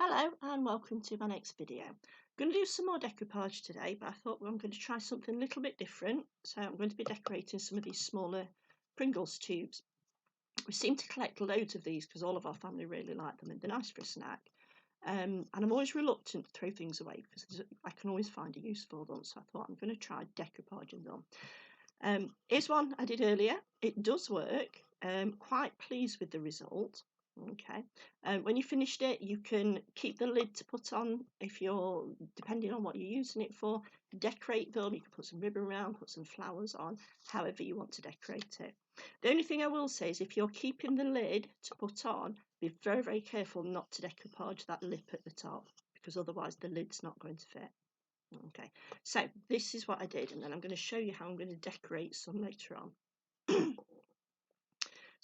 Hello and welcome to my next video. I'm going to do some more decoupage today, but I thought I'm going to try something a little bit different. So I'm going to be decorating some of these smaller Pringles tubes. We seem to collect loads of these because all of our family really like them and they're nice for a snack. And I'm always reluctant to throw things away because I can always find a use for them. So I thought I'm going to try decoupaging them. Here's one I did earlier. It does work. Quite pleased with the result. Okay, when you finished it, you can keep the lid to put on if you're, depending on what you're using it for, decorate them. You can put some ribbon around, put some flowers on, however you want to decorate it. The only thing I will say is if you're keeping the lid to put on, be very, very careful not to decoupage that lip at the top because otherwise the lid's not going to fit. Okay, so this is what I did, and then I'm going to show you how I'm going to decorate some later on.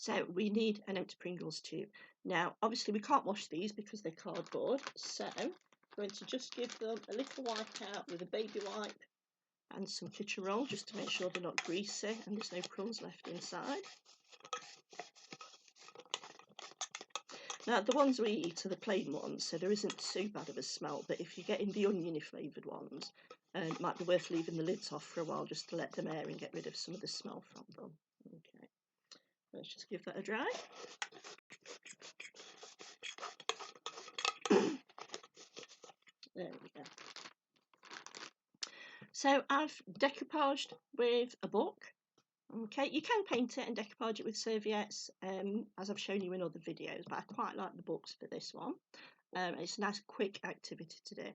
So we need an empty Pringles tube. Now, obviously we can't wash these because they're cardboard, so I'm going to just give them a little wipe out with a baby wipe and some kitchen roll just to make sure they're not greasy and there's no crumbs left inside. Now, the ones we eat are the plain ones, so there isn't too bad of a smell, but if you're getting the oniony flavoured ones, it might be worth leaving the lids off for a while just to let them air and get rid of some of the smell from them. Okay, let's just give that a dry. There we go. So I've decoupaged with a book. Okay, you can paint it and decoupage it with serviettes, as I've shown you in other videos, but I quite like the books for this one. It's a nice quick activity to do.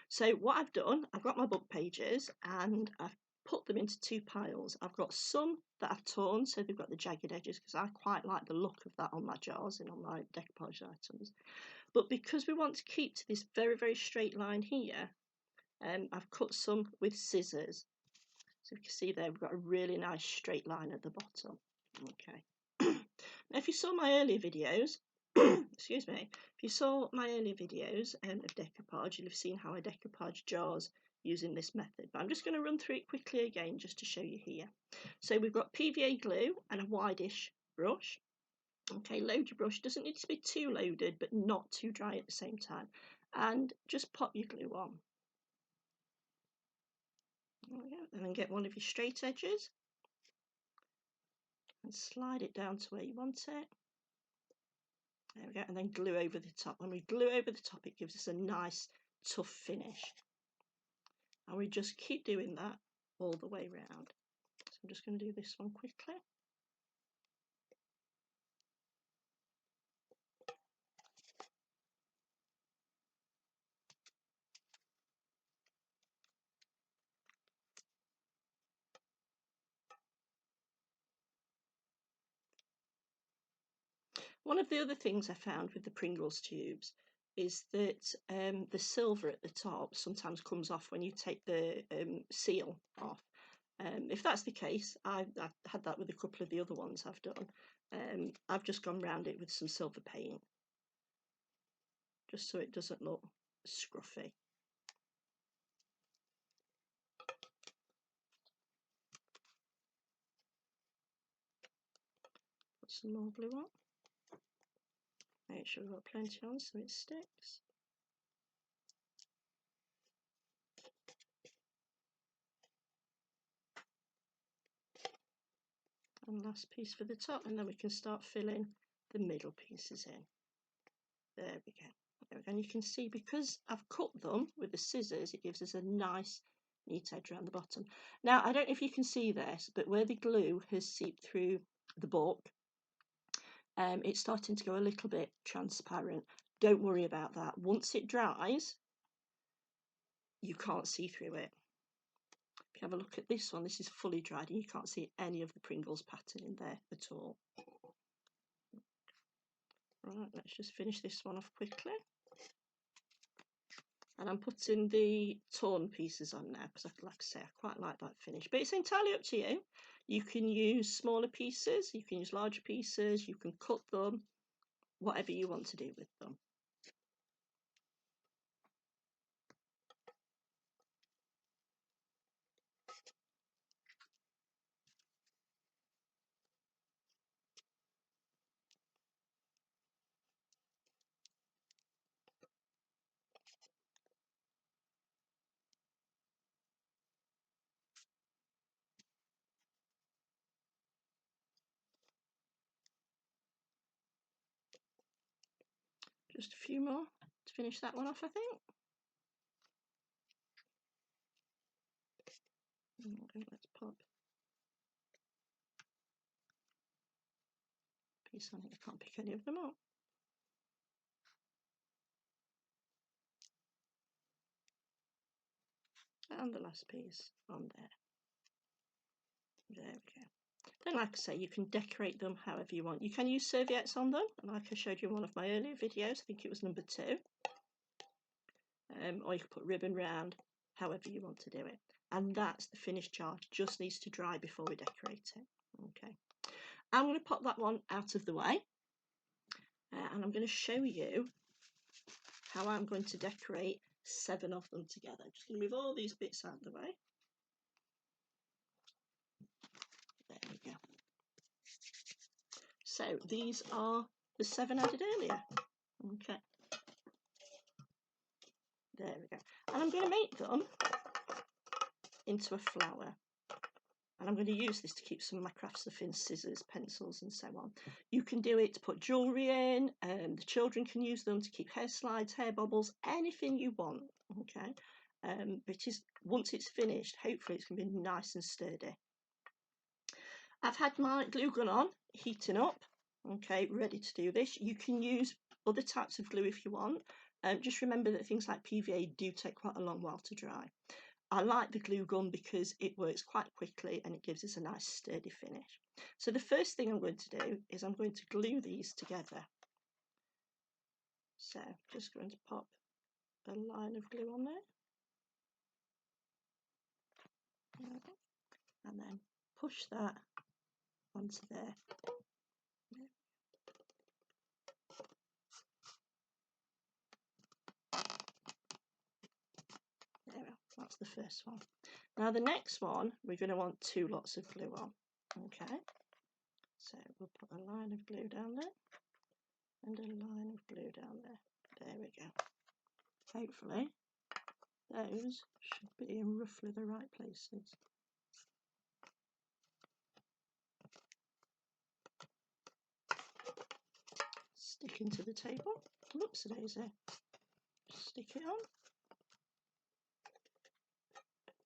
So what I've done, I've got my book pages and I've put them into two piles. I've got some that I've torn, so they've got the jagged edges, because I quite like the look of that on my jars and on my decoupage items. But because we want to keep to this very, very straight line here, I've cut some with scissors. So you can see there we've got a really nice straight line at the bottom. Okay. Now if you saw my earlier videos, excuse me, if you saw my earlier videos of decoupage, you'll have seen how I decoupage jars using this method. But I'm just going to run through it quickly again just to show you here. So we've got PVA glue and a wideish brush. Okay, load your brush. Doesn't need to be too loaded, but not too dry at the same time. And just pop your glue on. And then get one of your straight edges and slide it down to where you want it. There we go, and then glue over the top. When we glue over the top, it gives us a nice tough finish. And we just keep doing that all the way round. So I'm just going to do this one quickly. One of the other things I found with the Pringles tubes is that the silver at the top sometimes comes off when you take the seal off. If that's the case, I've had that with a couple of the other ones I've done. I've just gone round it with some silver paint, just so it doesn't look scruffy. Put some more glue on. Make sure we've got plenty on so it sticks. And last piece for the top, and then we can start filling the middle pieces in. There we go. There we go. And you can see because I've cut them with the scissors, it gives us a nice neat edge around the bottom. Now, I don't know if you can see this, but where the glue has seeped through the book, it's starting to go a little bit transparent. Don't worry about that. Once it dries, you can't see through it. If you have a look at this one, this is fully dried and you can't see any of the Pringles pattern in there at all. Right, let's just finish this one off quickly. And I'm putting the torn pieces on now because, like I say, I quite like that finish. But it's entirely up to you. You can use smaller pieces, you can use larger pieces, you can cut them, whatever you want to do with them. Just a few more to finish that one off, I think. Let's pop a piece on it. I can't pick any of them up. And the last piece on there. There we go. Then, like I say, you can decorate them however you want. You can use serviettes on them, like I showed you in one of my earlier videos. I think it was number 2. Or you can put ribbon round, however you want to do it. And that's the finished jar. Just needs to dry before we decorate it. Okay. I'm going to pop that one out of the way. And I'm going to show you how I'm going to decorate 7 of them together. I'm just going to move all these bits out of the way. There we go. So these are the 7 I did earlier. Okay. There we go. And I'm going to make them into a flower. And I'm going to use this to keep some of my crafts, the thin scissors, pencils and so on. You can do it to put jewellery in, the children can use them to keep hair slides, hair bobbles, anything you want, okay? But once it's finished, hopefully it's going to be nice and sturdy. I've had my glue gun on, heating up, okay, ready to do this. You can use other types of glue if you want. Just remember that things like PVA do take quite a long while to dry. I like the glue gun because it works quite quickly and it gives us a nice sturdy finish. So the first thing I'm going to do is I'm going to glue these together. So just going to pop a line of glue on there. And then push that onto there. There we go. That's the first one. Now the next one, we're going to want 2 lots of glue on. Okay. So we'll put a line of glue down there and a line of glue down there. There we go. Hopefully those should be in roughly the right places. Stick into the table. Whoops, daisy. Stick it on.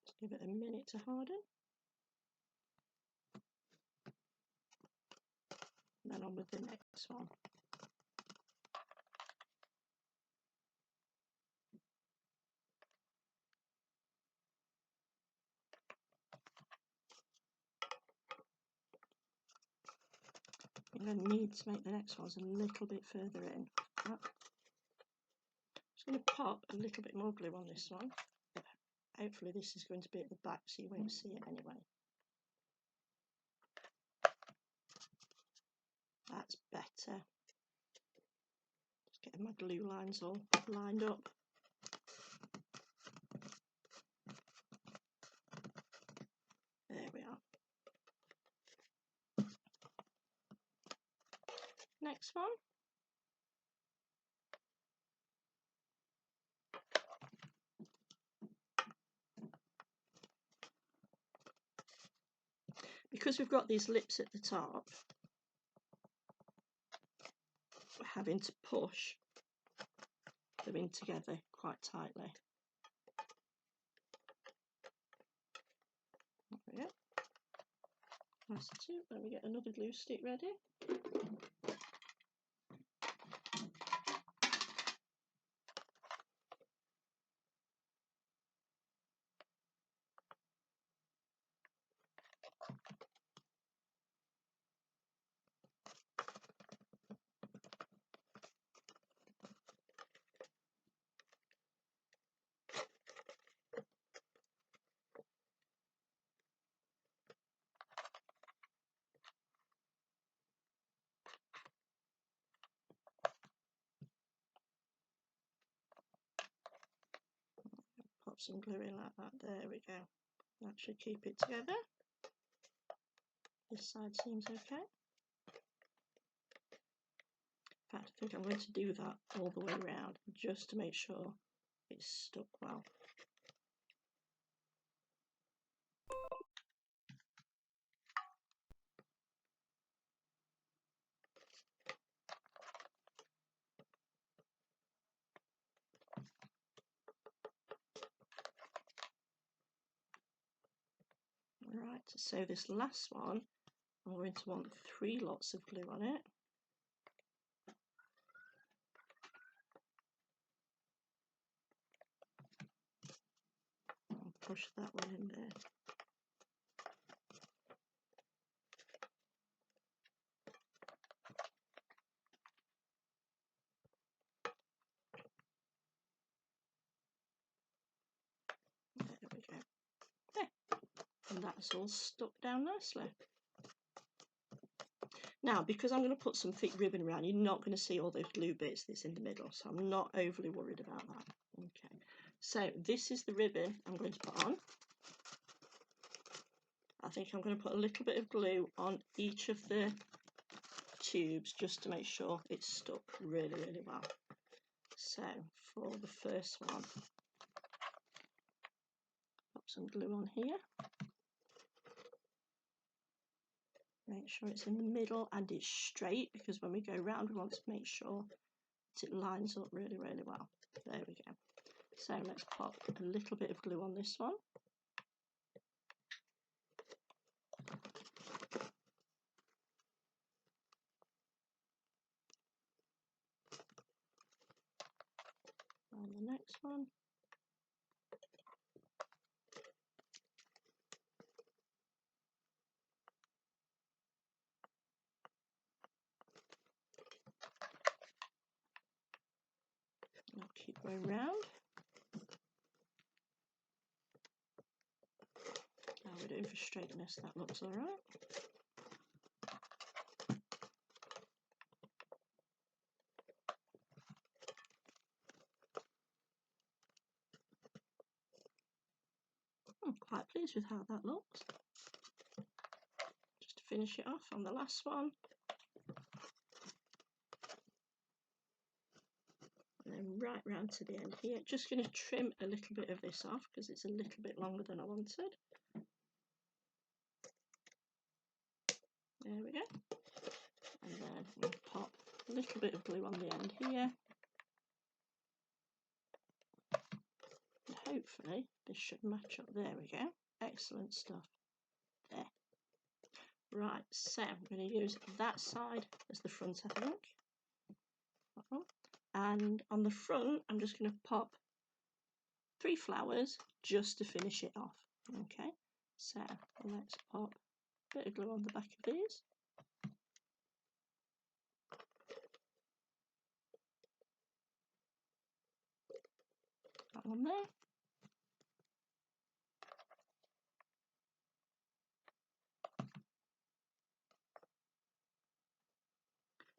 Just give it a minute to harden. And then on with the next one. You're going to need to make the next ones a little bit further in. I'm just going to pop a little bit more glue on this one. Hopefully this is going to be at the back so you won't see it anyway. That's better. Just getting my glue lines all lined up. There we are. Next one. Because we've got these lips at the top, we're having to push them in together quite tightly. There we go. Last 2. Let me get another glue stick ready. Pop some glue in like that. There we go. That should keep it together. This side seems okay. In fact, I think I'm going to do that all the way around just to make sure it's stuck well. So this last one, I'm going to want 3 lots of glue on it. I'll push that one in there. There we go. There. And that's all stuck down nicely. Now, because I'm going to put some thick ribbon around, you're not going to see all those glue bits that's in the middle, so I'm not overly worried about that. Okay, so this is the ribbon I'm going to put on. I think I'm going to put a little bit of glue on each of the tubes just to make sure it's stuck really, really well. So for the first one, pop some glue on here. Make sure it's in the middle and it's straight, because when we go round we want to make sure that it lines up really, really well. There we go. So let's pop a little bit of glue on this one. On the next one. I'll keep going round. Now we're doing for straightness, that looks alright. I'm quite pleased with how that looks. Just to finish it off on the last one. And then right round to the end here, just going to trim a little bit of this off because it's a little bit longer than I wanted. There we go. And then we'll pop a little bit of glue on the end here. And hopefully this should match up. There we go. Excellent stuff. There. Right, so I'm going to use that side as the front, I think. And on the front, I'm just going to pop 3 flowers just to finish it off. Okay, so let's pop a bit of glue on the back of these. That one there.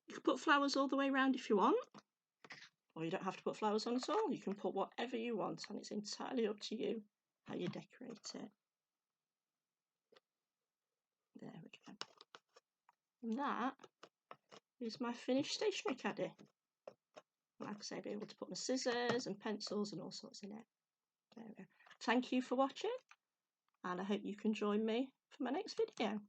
You can put flowers all the way around if you want, or you don't have to put flowers on at all. You can put whatever you want, and it's entirely up to you how you decorate it. There we go. And that is my finished stationery caddy. Like I say, I'll be able to put my scissors and pencils and all sorts in it. There we go. Thank you for watching, and I hope you can join me for my next video.